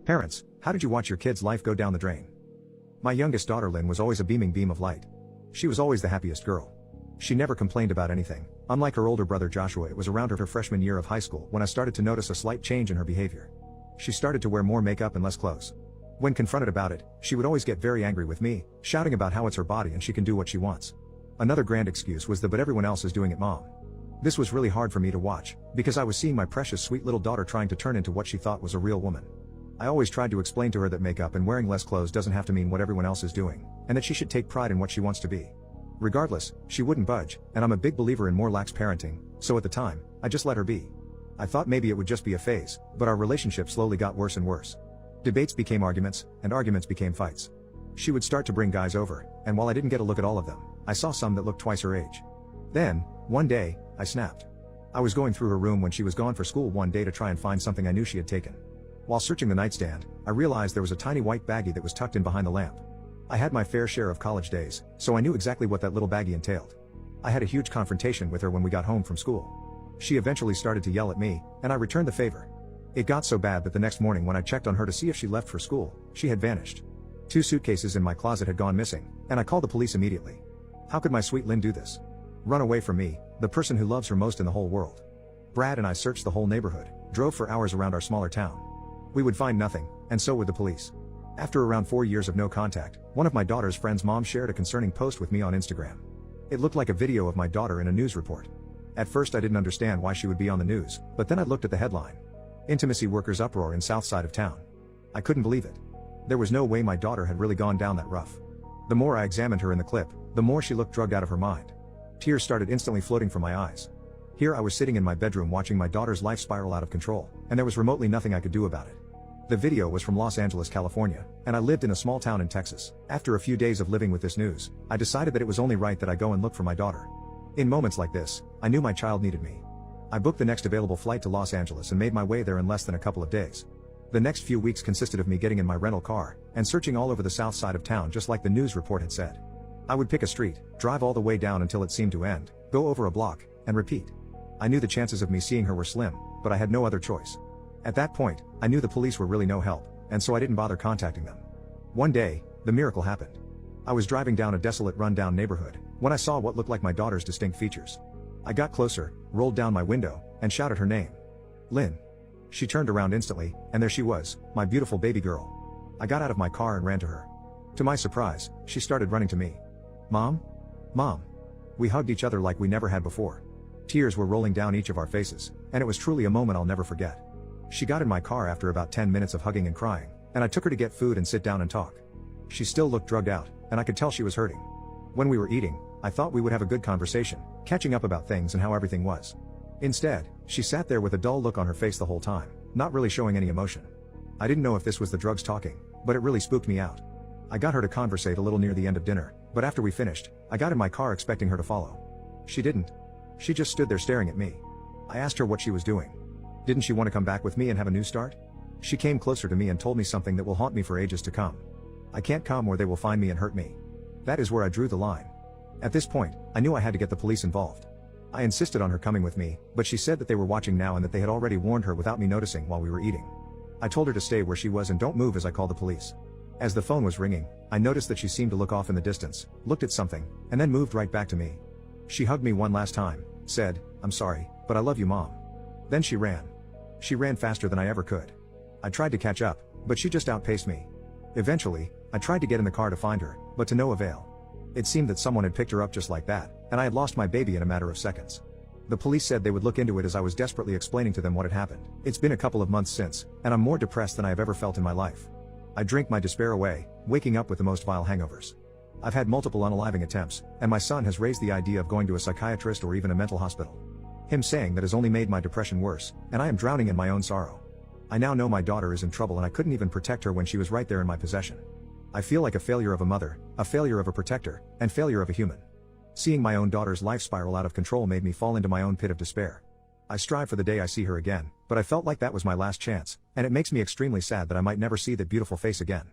Parents, how did you watch your kid's life go down the drain? My youngest daughter Lynn was always a beaming beam of light. She was always the happiest girl. She never complained about anything. Unlike her older brother Joshua, it was around her freshman year of high school when I started to notice a slight change in her behavior. She started to wear more makeup and less clothes. When confronted about it, she would always get very angry with me, shouting about how it's her body and she can do what she wants. Another grand excuse was that but everyone else is doing it, mom. This was really hard for me to watch, because I was seeing my precious sweet little daughter trying to turn into what she thought was a real woman. I always tried to explain to her that makeup and wearing less clothes doesn't have to mean what everyone else is doing, and that she should take pride in what she wants to be. Regardless, she wouldn't budge, and I'm a big believer in more lax parenting, so at the time, I just let her be. I thought maybe it would just be a phase, but our relationship slowly got worse and worse. Debates became arguments, and arguments became fights. She would start to bring guys over, and while I didn't get a look at all of them, I saw some that looked twice her age. Then, one day, I snapped. I was going through her room when she was gone for school one day to try and find something I knew she had taken. While searching the nightstand, I realized there was a tiny white baggie that was tucked in behind the lamp. I had my fair share of college days, so I knew exactly what that little baggie entailed. I had a huge confrontation with her when we got home from school. She eventually started to yell at me, and I returned the favor. It got so bad that the next morning when I checked on her to see if she left for school, she had vanished. 2 suitcases in my closet had gone missing, and I called the police immediately. How could my sweet Lynn do this? Run away from me, the person who loves her most in the whole world. Brad and I searched the whole neighborhood, drove for hours around our smaller town. We would find nothing, and so would the police. After around 4 years of no contact, one of my daughter's friends' mom shared a concerning post with me on Instagram. It looked like a video of my daughter in a news report. At first I didn't understand why she would be on the news, but then I looked at the headline. Intimacy workers uproar in south side of town. I couldn't believe it. There was no way my daughter had really gone down that rough. The more I examined her in the clip, the more she looked drugged out of her mind. Tears started instantly floating from my eyes. Here I was sitting in my bedroom watching my daughter's life spiral out of control, and there was remotely nothing I could do about it. The video was from Los Angeles, California, and I lived in a small town in Texas. After a few days of living with this news, I decided that it was only right that I go and look for my daughter. In moments like this, I knew my child needed me. I booked the next available flight to Los Angeles and made my way there in less than a couple of days. The next few weeks consisted of me getting in my rental car and searching all over the south side of town just like the news report had said. I would pick a street, drive all the way down until it seemed to end, go over a block, and repeat. I knew the chances of me seeing her were slim, but I had no other choice. At that point, I knew the police were really no help, and so I didn't bother contacting them. One day, the miracle happened. I was driving down a desolate rundown neighborhood when I saw what looked like my daughter's distinct features. I got closer, rolled down my window, and shouted her name. Lynn. She turned around instantly, and there she was, my beautiful baby girl. I got out of my car and ran to her. To my surprise, she started running to me. Mom? Mom. We hugged each other like we never had before. Tears were rolling down each of our faces, and it was truly a moment I'll never forget. She got in my car after about 10 minutes of hugging and crying, and I took her to get food and sit down and talk. She still looked drugged out, and I could tell she was hurting. When we were eating, I thought we would have a good conversation, catching up about things and how everything was. Instead, she sat there with a dull look on her face the whole time, not really showing any emotion. I didn't know if this was the drugs talking, but it really spooked me out. I got her to conversate a little near the end of dinner, but after we finished, I got in my car expecting her to follow. She didn't. She just stood there staring at me. I asked her what she was doing. Didn't she want to come back with me and have a new start? She came closer to me and told me something that will haunt me for ages to come. I can't come where they will find me and hurt me. That is where I drew the line. At this point, I knew I had to get the police involved. I insisted on her coming with me, but she said that they were watching now and that they had already warned her without me noticing while we were eating. I told her to stay where she was and don't move as I called the police. As the phone was ringing, I noticed that she seemed to look off in the distance, looked at something, and then moved right back to me. She hugged me one last time, said, "I'm sorry, but I love you, Mom." Then she ran. She ran faster than I ever could. I tried to catch up, but she just outpaced me. Eventually, I tried to get in the car to find her, but to no avail. It seemed that someone had picked her up just like that, and I had lost my baby in a matter of seconds. The police said they would look into it as I was desperately explaining to them what had happened. It's been a couple of months since, and I'm more depressed than I have ever felt in my life. I drink my despair away, waking up with the most vile hangovers. I've had multiple unaliving attempts, and my son has raised the idea of going to a psychiatrist or even a mental hospital. Him saying that has only made my depression worse, and I am drowning in my own sorrow. I now know my daughter is in trouble and I couldn't even protect her when she was right there in my possession. I feel like a failure of a mother, a failure of a protector, and failure of a human. Seeing my own daughter's life spiral out of control made me fall into my own pit of despair. I strive for the day I see her again, but I felt like that was my last chance, and it makes me extremely sad that I might never see that beautiful face again.